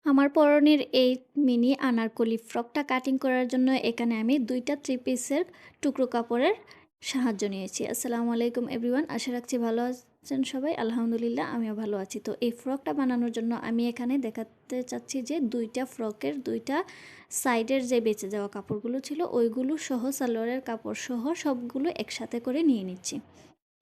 আমার পরনের এই মিনি আনারকলি ফ্রকটা কাটিং করার জন্য এখানে আমি ২টা 3 পিসের টুকরো কাপড়ের সাহায্য নিয়েছি। আসসালামু আলাইকুম এভরিওয়ান। আশা রাখছি ভালো আছেন সবাই। আলহামদুলিল্লাহ আমিও ভালো আছি। তো এই ফ্রকটা বানানোর জন্য আমি এখানে দেখাতে চাচ্ছি যে ২টা ফ্রকের ২টা সাইডের যে বেঁচে যাওয়া কাপড়গুলো ছিল ওইগুলো সহ সালোয়ারের কাপড় সহ সবগুলো একসাথে করে নিয়ে নিচ্ছি।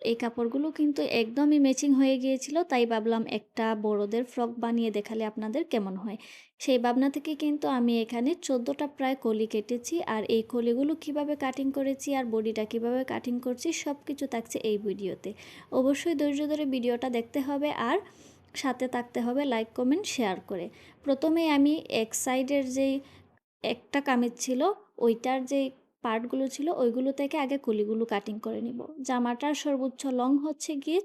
এই কাপড়গুলো কিন্তু একদমই ম্যাচিং হয়ে গিয়েছিল, তাই ভাবলাম একটা বড়দের ফ্রক বানিয়ে দেখালে আপনাদের কেমন হয়। সেই ভাবনা থেকে কিন্তু আমি এখানে 14টা প্রায় কলি কেটেছি, আর এই কলিগুলো কিভাবে কাটিং করেছি আর বডিটা কিভাবে কাটিং করছি সব কিছু থাকছে এই ভিডিওতে। অবশ্যই ধৈর্য ধরে ভিডিওটা দেখতে হবে আর সাথে থাকতে হবে লাইক কমেন্ট শেয়ার করে। প্রথমে আমি এক সাইডের যেই একটা কামিজ ছিল ওইটার যে পার্টগুলো ছিল ওইগুলো থেকে আগে কলিগুলো কাটিং করে নিব। জামাটার সর্বোচ্চ লং হচ্ছে গিয়ে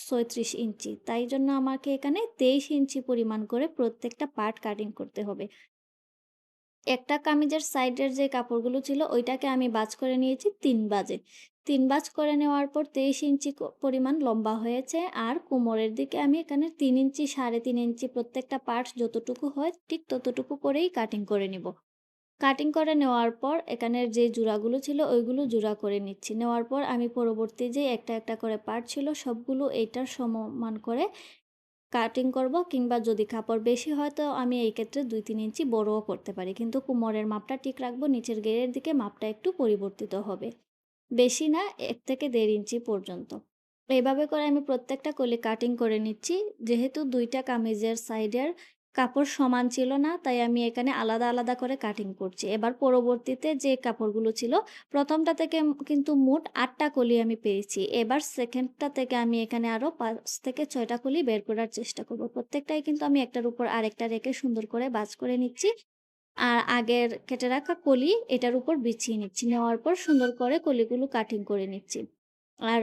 ৩৬ ইঞ্চি, তাই জন্য আমাকে এখানে ২৩ ইঞ্চি পরিমাণ করে প্রত্যেকটা পার্ট কাটিং করতে হবে। একটা কামিজের সাইডের যে কাপড়গুলো ছিল ওইটাকে আমি ভাঁজ করে নিয়েছি ৩ ভাঁজে। ৩ ভাঁজ করে নেওয়ার পর ২৩ ইঞ্চি পরিমাণ লম্বা হয়েছে, আর কোমরের দিকে আমি এখানে ৩ ইঞ্চি ৩.৫ ইঞ্চি প্রত্যেকটা পার্ট যতটুকু হয় ঠিক ততটুকু করেই কাটিং করে নিব। কাটিং করে নেওয়ার পর এখানের যে জোড়াগুলো ছিল ওইগুলো জোড়া করে নিচ্ছি। নেওয়ার পর আমি পরবর্তী যে একটা একটা করে পার্ট ছিল সবগুলো এইটার সমান করে কাটিং করব, কিংবা যদি কাপড় বেশি হয় তো আমি এই ক্ষেত্রে ২-৩ ইঞ্চি বড়ও করতে পারি, কিন্তু কোমরের মাপটা ঠিক রাখবো, নিচের গেরের দিকে মাপটা একটু পরিবর্তিত হবে, বেশি না ১ থেকে ১.৫ ইঞ্চি পর্যন্ত। এইভাবে করে আমি প্রত্যেকটা কলি কাটিং করে নিচ্ছি। যেহেতু ২টা কামিজের সাইডের কাপড় সমান ছিল না, তাই আমি এখানে আলাদা, আলাদা করে কাটিং করছি। এবার পরবর্তীতে যে কাপড়গুলো ছিল, ১ম টা থেকে কিন্তু মোট ৮ টা কলি আমি পেয়েছি। এবার 2nd টা থেকে আমি এখানে আরও ৫ থেকে ৬ টা কলি বের করার চেষ্টা করব। প্রত্যেকটাই কিন্তু আমি একটার উপর আরেকটা রেখে সুন্দর করে ভাঁজ করে নিচ্ছি। আর আগের কেটে রাখা কলি এটার উপর বিছিয়ে নিচ্ছি। নেওয়ার পর সুন্দর করে কলিগুলো কাটিং করে নিচ্ছি। আর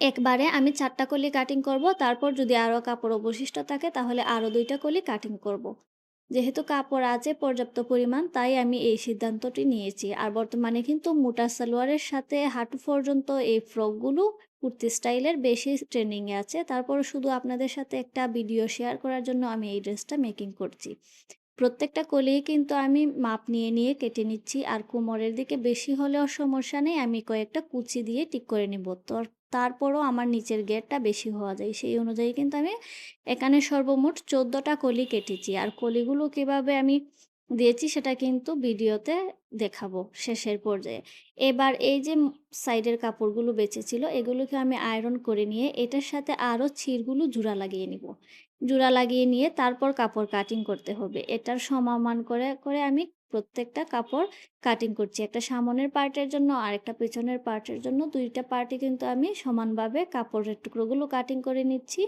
একবারে আমি ৪ টা কলি কাটিং করব। তারপর যদি আরও কাপড় অবশিষ্ট থাকে তাহলে আরও ২ টা কলি কাটিং করব। যেহেতু কাপড় আছে পর্যাপ্ত পরিমাণ, তাই আমি এই সিদ্ধান্তটি নিয়েছি। আর বর্তমানে কিন্তু মোটা সালোয়ারের সাথে হাঁটু পর্যন্ত এই ফ্রকগুলো কুর্তি স্টাইলের বেশি ট্রেন্ডিং এ আছে। তারপরও শুধু আপনাদের সাথে একটা ভিডিও শেয়ার করার জন্য আমি এই ড্রেসটা মেকিং করছি। প্রত্যেকটা কলিই কিন্তু আমি মাপ নিয়ে, নিয়ে কেটে নিচ্ছি। আর কোমরের দিকে বেশি হলেও সমস্যা নেই, আমি কয়েকটা কুচি দিয়ে ঠিক করে নিব। তারপরও আমার নিচের ঘেরটা বেশি হওয়া যায়, সেই অনুযায়ী কিন্তু আমি এখানে সর্বমোট ১৪টা কলি কেটেছি। আর কলিগুলো কিভাবে আমি দিয়েছি সেটা কিন্তু ভিডিওতে দেখাবো শেষের পর্যায়ে। এবার এই যে সাইডের কাপড়গুলো বেঁচে ছিল এগুলোকে আমি আয়রন করে নিয়ে এটার সাথে আরও ছিঁড়গুলো জোড়া লাগিয়ে নিব। জোড়া লাগিয়ে নিয়ে তারপর কাপড় কাটিং করতে হবে। এটার সমান করে, করে আমি প্রত্যেকটা কাপড় কাটিং করছি। একটা সামনের পার্টের জন্য আরেকটা পেছনের পার্টের জন্য ২ টা পার্টই কিন্তু আমি সমানভাবে কাপড়ের টুকরোগুলো কাটিং করে নিচ্ছি।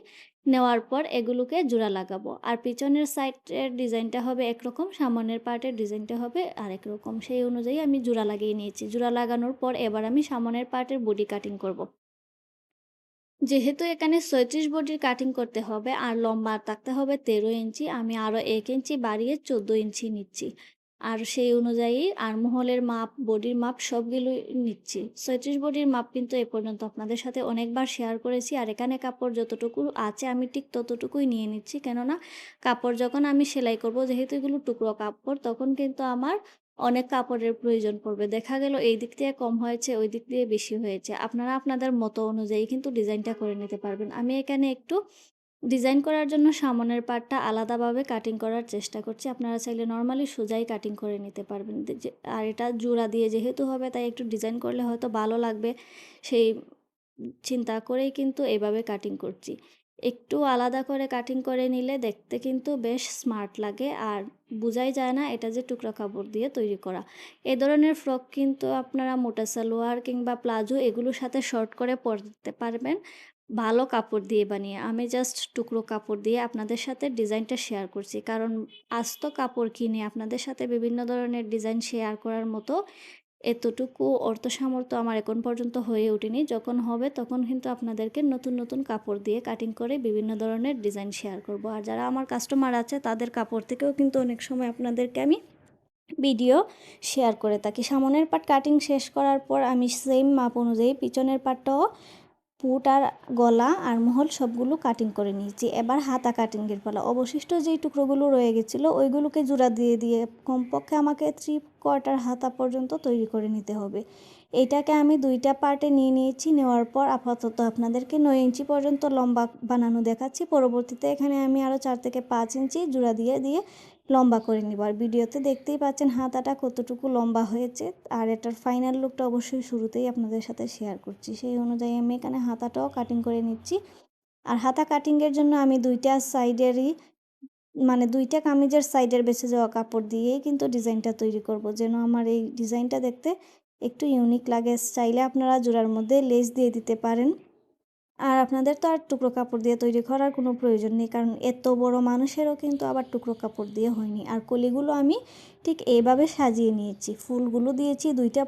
নেওয়ার পর এগুলোকে জোড়া লাগাবো। আর পিছনের সাইডের ডিজাইনটা হবে একরকম, সামনের পার্টের ডিজাইনটা হবে আরেক রকম। সেই অনুযায়ী আমি জোড়া লাগিয়ে নিয়েছি। জোড়া লাগানোর পর এবার আমি সামনের পার্টের বডি কাটিং করব। যেহেতু এখানে ৩৬ বডির কাটিং করতে হবে আর লম্বা থাকতে হবে ১৩ ইঞ্চি, আমি আরও ১ ইঞ্চি বাড়িয়ে ১৪ ইঞ্চি নিচ্ছি। আর সেই অনুযায়ী আর্মহোলের মাপ, বডির মাপ সবগুলোই নিচ্ছি। ৩৬ বডির মাপ কিন্তু এ পর্যন্ত আপনাদের সাথে অনেকবার শেয়ার করেছি। আর এখানে কাপড় যতটুকু আছে আমি ঠিক ততটুকুই নিয়ে নিচ্ছি। কেননা কাপড় যখন আমি সেলাই করব, যেহেতু এগুলো টুকরো কাপড়, তখন কিন্তু আমার অনেক কাপড়ের প্রয়োজন পড়বে। দেখা গেল এই দিক দিয়ে কম হয়েছে, ওই দিক দিয়ে বেশি হয়েছে। আপনারা আপনাদের মতো অনুযায়ী কিন্তু ডিজাইনটা করে নিতে পারবেন। আমি এখানে একটু ডিজাইন করার জন্য সামনের পার্টটা আলাদাভাবে কাটিং করার চেষ্টা করছি। আপনারা চাইলে নরমালি সোজাই কাটিং করে নিতে পারবেন। আর এটা জোড়া দিয়ে যেহেতু হবে, তাই একটু ডিজাইন করলে হয়তো ভালো লাগবে, সেই চিন্তা করেই কিন্তু এভাবে কাটিং করছি। একটু আলাদা করে কাটিং করে নিলে দেখতে কিন্তু বেশ স্মার্ট লাগে, আর বোঝাই যায় না এটা যে টুকরা কাপড় দিয়ে তৈরি করা। এ ধরনের ফ্রক কিন্তু আপনারা মোটা সালোয়ার কিংবা প্লাজো এগুলোর সাথে শর্ট করে পরতে পারবেন, ভালো কাপড় দিয়ে বানিয়ে। আমি জাস্ট টুকরো কাপড় দিয়ে আপনাদের সাথে ডিজাইনটা শেয়ার করছি, কারণ আস্ত কাপড় কিনে আপনাদের সাথে বিভিন্ন ধরনের ডিজাইন শেয়ার করার মতো এতটুকু অর্থ সামর্থ্য আমার এখন পর্যন্ত হয়ে ওঠেনি। যখন হবে তখন কিন্তু আপনাদেরকে নতুন, নতুন কাপড় দিয়ে কাটিং করে বিভিন্ন ধরনের ডিজাইন শেয়ার করব। আর যারা আমার কাস্টমার আছে তাদের কাপড় থেকেও কিন্তু অনেক সময় আপনাদেরকে আমি ভিডিও শেয়ার করে থাকি। সামনের পার্ট কাটিং শেষ করার পর আমি সেম মাপ অনুযায়ী পিছনের পার্টটাও পুট আর গলা আর মহল সবগুলো কাটিং করে নিয়েছি। এবার হাতা কাটিংয়ের পালা। অবশিষ্ট যেই টুকরোগুলো রয়ে গেছিলো ওইগুলোকে জোড়া দিয়ে দিয়ে কমপক্ষে আমাকে 3/4 হাতা পর্যন্ত তৈরি করে নিতে হবে। এইটাকে আমি 2টা পার্টে নিয়ে নিয়েছি। নেওয়ার পর আপাতত আপনাদেরকে 9 ইঞ্চি পর্যন্ত লম্বা বানানো দেখাচ্ছি। পরবর্তীতে এখানে আমি আরও 4 থেকে 5 ইঞ্চি জোড়া দিয়ে দিয়ে লম্বা করে নিব। আর ভিডিওতে দেখতেই পাচ্ছেন হাতাটা কতটুকু লম্বা হয়েছে। আর এটার ফাইনাল লুকটা অবশ্যই শুরুতেই আপনাদের সাথে শেয়ার করছি। সেই অনুযায়ী আমি এখানে হাতাটাও কাটিং করে নিচ্ছি। আর হাতা কাটিংয়ের জন্য আমি 2টা সাইডেরই মানে 2টা কামিজের সাইডের বেঁচে যাওয়া কাপড় দিয়েই কিন্তু ডিজাইনটা তৈরি করব, যেন আমার এই ডিজাইনটা দেখতে একটু ইউনিক লাগে। চাইলে আপনারা জোড়ার মধ্যে লেস দিয়ে দিতে পারেন। আর আপনাদের তো আর টুকরো কাপড় দিয়ে তৈরি করার কোনো প্রয়োজন নেই, কারণ এত বড় মানুষেরও কিন্তু আবার টুকরো কাপড় দিয়ে হয়নি। আর কলিগুলো আমি ঠিক এইভাবে সাজিয়ে নিয়েছি। ফুলগুলো দিয়েছি 2টা